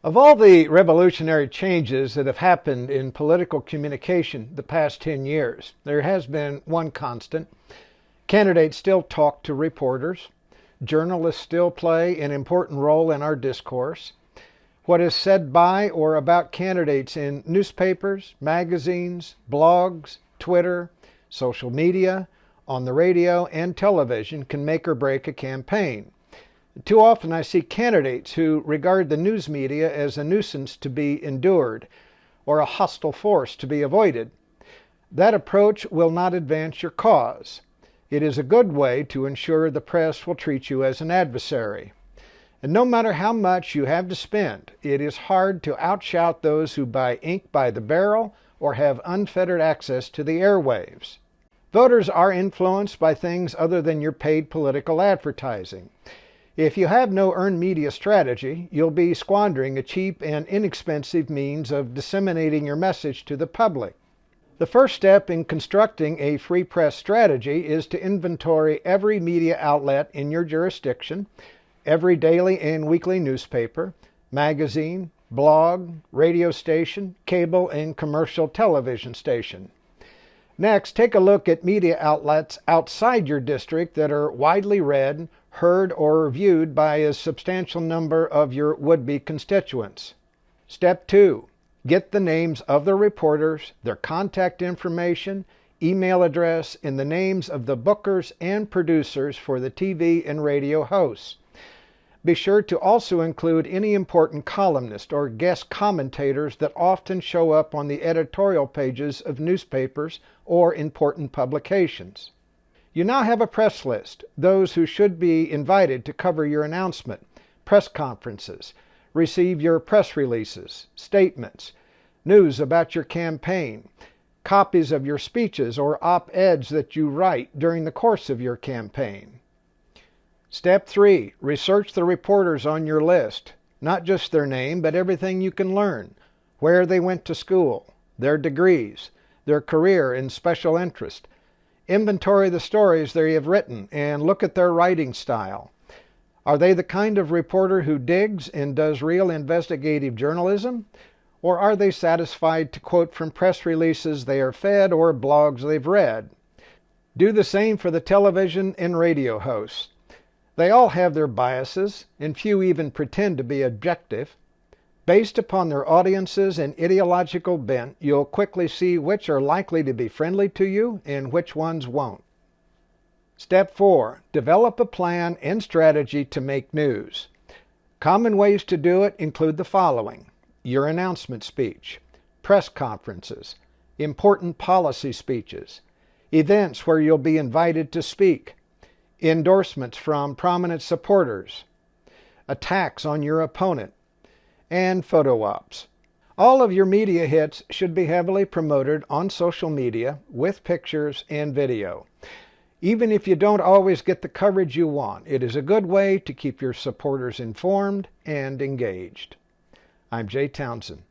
Of all the revolutionary changes that have happened in political communication the past 10 years, there has been one constant. Candidates still talk to reporters. Journalists still play an important role in our discourse. What is said by or about candidates in newspapers, magazines, blogs, Twitter, social media, on the radio, and television can make or break a campaign. Too often I see candidates who regard the news media as a nuisance to be endured or a hostile force to be avoided. That approach will not advance your cause. It is a good way to ensure the press will treat you as an adversary. And no matter how much you have to spend, it is hard to outshout those who buy ink by the barrel or have unfettered access to the airwaves. Voters are influenced by things other than your paid political advertising. If you have no earned media strategy, you'll be squandering a cheap and inexpensive means of disseminating your message to the public. The first step in constructing a free press strategy is to inventory every media outlet in your jurisdiction, every daily and weekly newspaper, magazine, blog, radio station, cable, and commercial television station. Next, take a look at media outlets outside your district that are widely read, heard, or viewed by a substantial number of your would-be constituents. Step 2. Get the names of the reporters, their contact information, email address, and the names of the bookers and producers for the TV and radio hosts. Be sure to also include any important columnists or guest commentators that often show up on the editorial pages of newspapers or important publications. You now have a press list, those who should be invited to cover your announcement, press conferences, receive your press releases, statements, news about your campaign, copies of your speeches or op-eds that you write during the course of your campaign. Step 3. Research the reporters on your list. Not just their name, but everything you can learn. Where they went to school, their degrees, their career and special interest. Inventory the stories they have written and look at their writing style. Are they the kind of reporter who digs and does real investigative journalism? Or are they satisfied to quote from press releases they are fed or blogs they've read? Do the same for the television and radio hosts. They all have their biases, and few even pretend to be objective. Based upon their audiences and ideological bent, you'll quickly see which are likely to be friendly to you and which ones won't. Step 4. Develop a plan and strategy to make news. Common ways to do it include the following: your announcement speech, press conferences, important policy speeches, events where you'll be invited to speak, endorsements from prominent supporters, attacks on your opponent, and photo ops. All of your media hits should be heavily promoted on social media with pictures and video. Even if you don't always get the coverage you want, it is a good way to keep your supporters informed and engaged. I'm Jay Townsend.